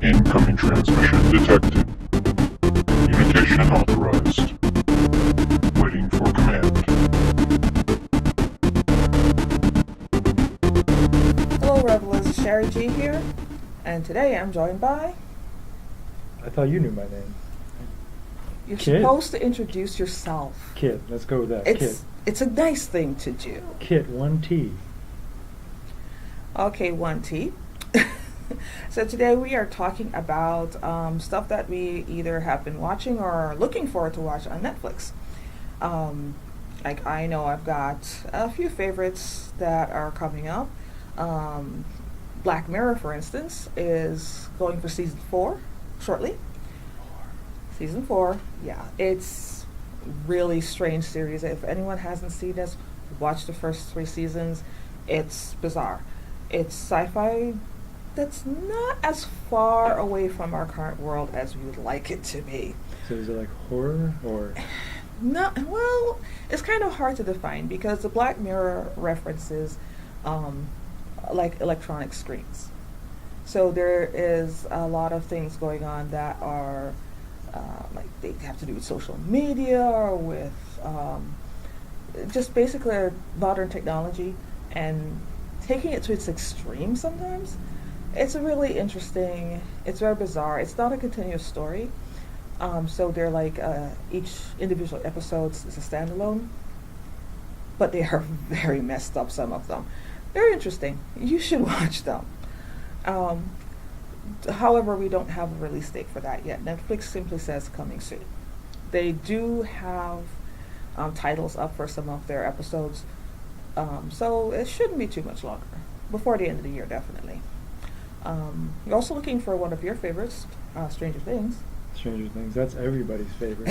Incoming transmission detected. Communication authorized. Waiting for command. Hello Revelers, Sherry G here, and today I'm joined by... I thought you knew my name. You're Kit. supposed to introduce yourself. Kit. Let's go with that. Kit. It's a nice thing to do. Kit, 1T. Okay, 1T. So today we are talking about stuff that we either have been watching or are looking forward to watch on Netflix. Like I know I've got a few favorites that are coming up. Black Mirror, for instance, is going for season 4 shortly. Season 4, yeah. It's really strange series. If anyone hasn't seen this, watch the first 3 seasons. It's bizarre. It's sci-fi that's not as far away from our current world as we would like it to be. So is it like horror or? No, well, it's kind of hard to define because the Black Mirror references like electronic screens. So there is a lot of things going on that are like they have to do with social media or with just basically modern technology and taking it to its extreme sometimes. It's really interesting. It's very bizarre. It's not a continuous story. So they're like each individual episodes is a standalone, but they are very messed up, some of them. Very interesting. You should watch them. However, we don't have a release date for that yet. Netflix simply says coming soon. They do have titles up for some of their episodes, so it shouldn't be too much longer. Before the end of the year, definitely. You're also looking for one of your favorites, Stranger Things. Stranger Things, that's everybody's favorite.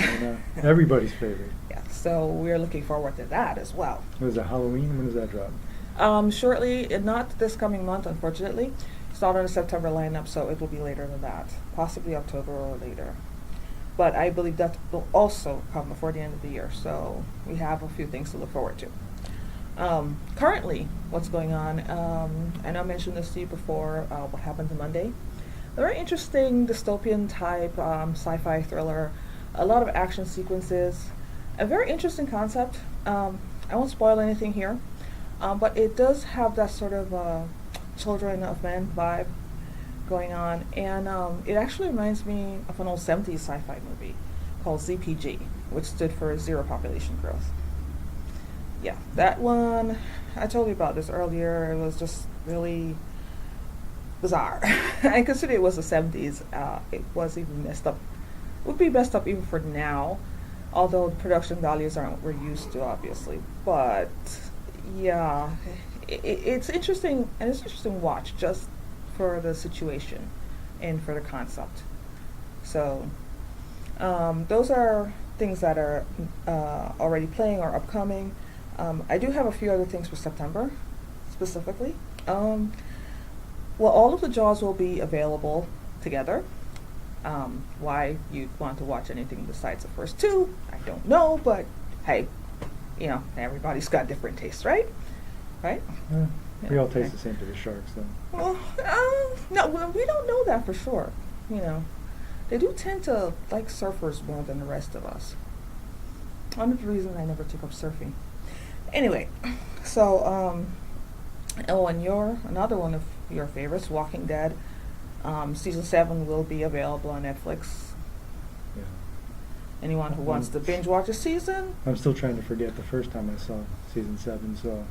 Everybody's favorite. Yeah, so we're looking forward to that as well. Was it Halloween? When does that drop? Shortly, not this coming month, unfortunately. It's not on the September lineup, so it will be later than that. Possibly October or later. But I believe that will also come before the end of the year, so we have a few things to look forward to. Currently, what's going on, and I mentioned this to you before, What Happened to Monday. A very interesting dystopian type sci-fi thriller, a lot of action sequences, a very interesting concept. I won't spoil anything here, but it does have that sort of Children of Men vibe going on, and it actually reminds me of an old 70s sci-fi movie called ZPG, which stood for Zero Population Growth. Yeah, that one, I told you about this earlier. It was just really bizarre. I consider it was the 70s. It was even messed up. Would be messed up even for now, although the production values aren't what we're used to, obviously. But yeah, it's interesting, and it's interesting to watch just for the situation and for the concept. So those are things that are already playing or upcoming. I do have a few other things for September, specifically. Well, all of the Jaws will be available together. Why you'd want to watch anything besides the first 2, I don't know, but hey, you know, everybody's got different tastes, right? Right? We all okay. taste the same to the sharks, though. Well, no, we don't know that for sure. You know, they do tend to like surfers more than the rest of us. One of the reasons I never took up surfing. Anyway, so and another one of your favorites, Walking Dead. Season 7 will be available on Netflix. Yeah. Anyone who wants to binge watch a season, I'm still trying to forget the first time I saw season 7, so.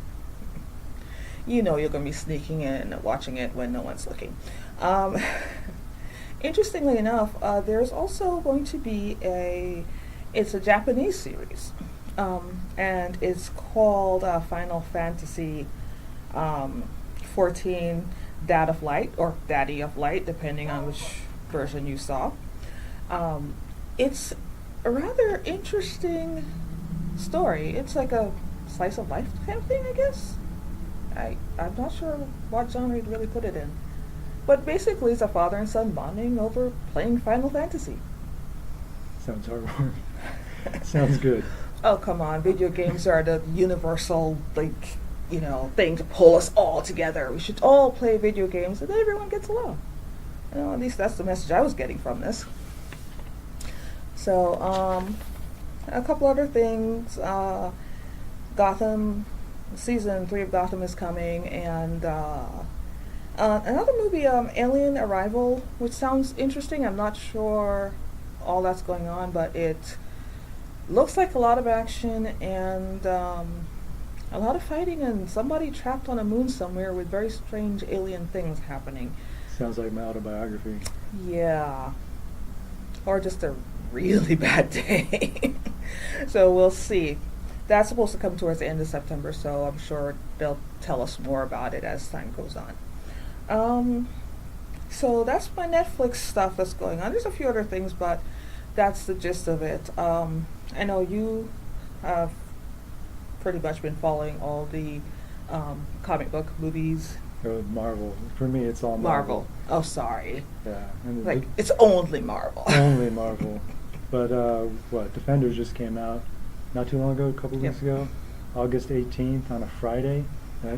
you know you're going to be sneaking in and watching it when no one's looking. Interestingly enough, there's also going to be it's a Japanese series, and it's called Final Fantasy 14 Dad of Light, or Daddy of Light, depending on which version you saw. It's a rather interesting story. It's like a slice of life kind of thing, I guess. I'm not sure what genre you'd really put it in. But basically it's a father and son bonding over playing Final Fantasy. Sounds horrible. Sounds good. Oh, come on. Video games are the universal, like, thing to pull us all together. We should all play video games and then everyone gets along. At least that's the message I was getting from this. So, a couple other things. Gotham, season 3 of Gotham is coming, and another movie, Alien Arrival, which sounds interesting. I'm not sure all that's going on, but it looks like a lot of action and a lot of fighting and somebody trapped on a moon somewhere with very strange alien things happening. Sounds like my autobiography. Yeah. Or just a really bad day. So we'll see. That's supposed to come towards the end of September, so I'm sure they'll tell us more about it as time goes on. So that's my Netflix stuff that's going on. There's a few other things, but that's the gist of it. I know you have pretty much been following all the comic book movies. Marvel. For me, it's all Marvel. Oh, sorry. Yeah. And Like, it's only Marvel. only Marvel. But Defenders just came out not too long ago, a couple weeks ago, August 18th on a Friday.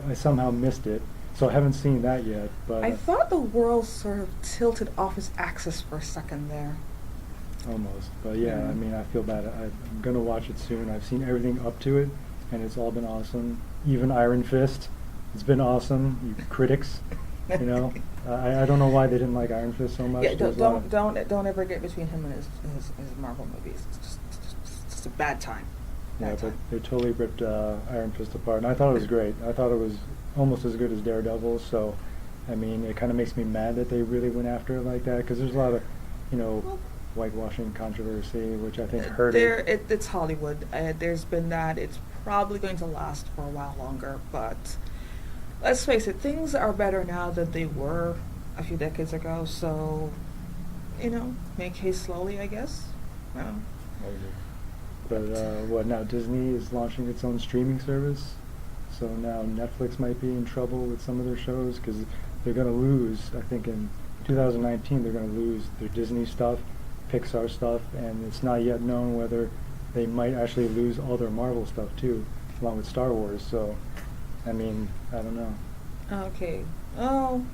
I somehow missed it, so I haven't seen that yet. But I thought the world sort of tilted off its axis for a second there. almost. But yeah, I mean, I feel bad. I'm gonna watch it soon. I've seen everything up to it, and it's all been awesome. Even Iron Fist, it's been awesome. You critics, you know. I don't know why they didn't like Iron Fist so much. Yeah, There's a lot of- don't ever get between him and his Marvel movies. It's just a bad time. Yeah, Bad but time. they totally ripped Iron Fist apart, and I thought it was great. I thought it was almost as good as Daredevil. So, I mean, it kind of makes me mad that they really went after it like that, because there's a lot of, Well, whitewashing controversy, which I think hurt it. It's Hollywood. There's been that. It's probably going to last for a while longer. But let's face it, things are better now than they were a few decades ago. So, make haste slowly, I guess. Well, But what now? Disney is launching its own streaming service, so now Netflix might be in trouble with some of their shows because they're going to lose. I think in 2019 they're going to lose their Disney stuff, Pixar stuff, and it's not yet known whether they might actually lose all their Marvel stuff too, along with Star Wars. So, I mean, I don't know. okay. Oh,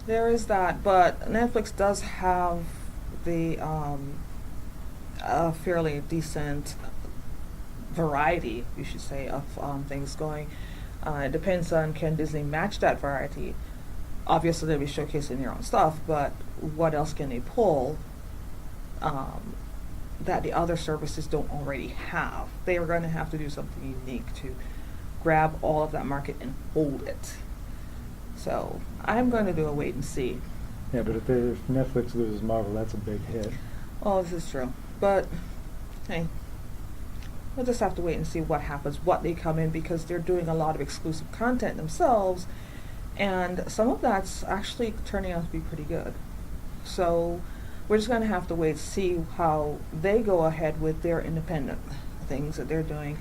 there is that. But Netflix does have the a fairly decent variety, you should say, of things going. It depends on, can Disney match that variety? Obviously, they'll be showcasing their own stuff, but what else can they pull that the other services don't already have? They are going to have to do something unique to grab all of that market and hold it. So I'm going to do a wait and see. Yeah, but if Netflix loses Marvel, that's a big hit. Oh, this is true. But, hey, we'll just have to wait and see what happens, what they come in, because they're doing a lot of exclusive content themselves, and some of that's actually turning out to be pretty good. So we're just going to have to wait to see how they go ahead with their independent things that they're doing.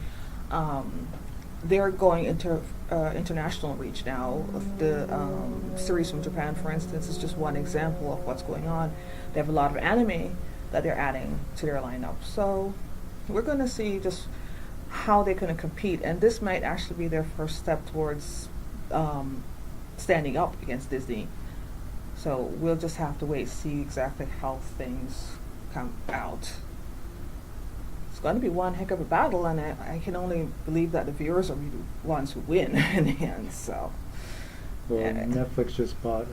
They're going into international reach now. The series from Japan, for instance, is just one example of what's going on. They have a lot of anime that they're adding to their lineup. So we're going to see just how they're going to compete, and this might actually be their first step towards standing up against Disney. So we'll just have to wait and see exactly how things come out. It's going to be one heck of a battle, and I can only believe that the viewers are the ones who win in the end. So. Well, Yeah. Netflix just bought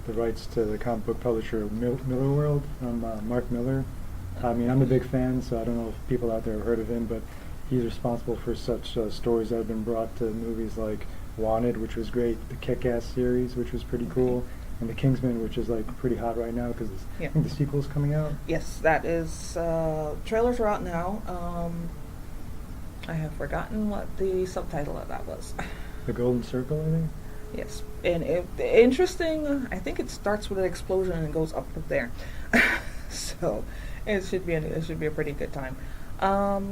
the rights to the comic book publisher Miller World from Mark Miller. I mean, I'm a big fan, so I don't know if people out there have heard of him, but he's responsible for such stories that have been brought to movies like Wanted, which was great, the Kick-Ass series, which was pretty cool, and the Kingsman, which is like pretty hot right now because Yeah. I think the sequel's coming out. Yes, that is. Trailers are out now. I have forgotten what the subtitle of that was. The Golden Circle, I think. Yes, and interesting. I think it starts with an explosion and goes up from there. So it should be a pretty good time.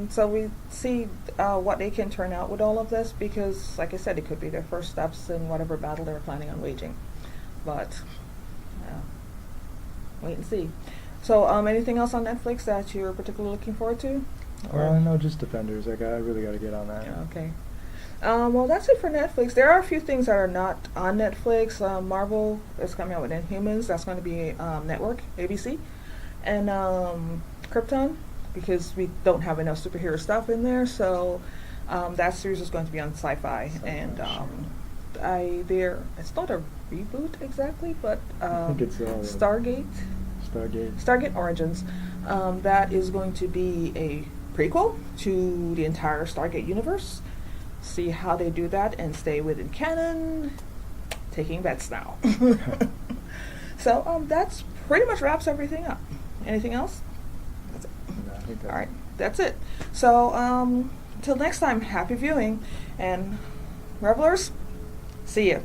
So we see what they can turn out with all of this, because, like I said, it could be their first steps in whatever battle they're planning on waging. But wait and see. So, anything else on Netflix that you're particularly looking forward to? Well, no, just Defenders. Like, I really got to get on that. Yeah, okay. Well, that's it for Netflix. There are a few things that are not on Netflix. Marvel is coming out with Inhumans. That's going to be network, ABC. And Krypton, because we don't have enough superhero stuff in there. So that series is going to be on Sci-Fi. And it's not a reboot exactly, but I think it's Stargate. Stargate. Stargate Origins. That is going to be a prequel to the entire Stargate universe. See how they do that and stay within canon. Taking bets now. So that's pretty much wraps everything up. Anything else? That's it. No, I think that's All right, that's it. So until next time, happy viewing, and revelers, see you.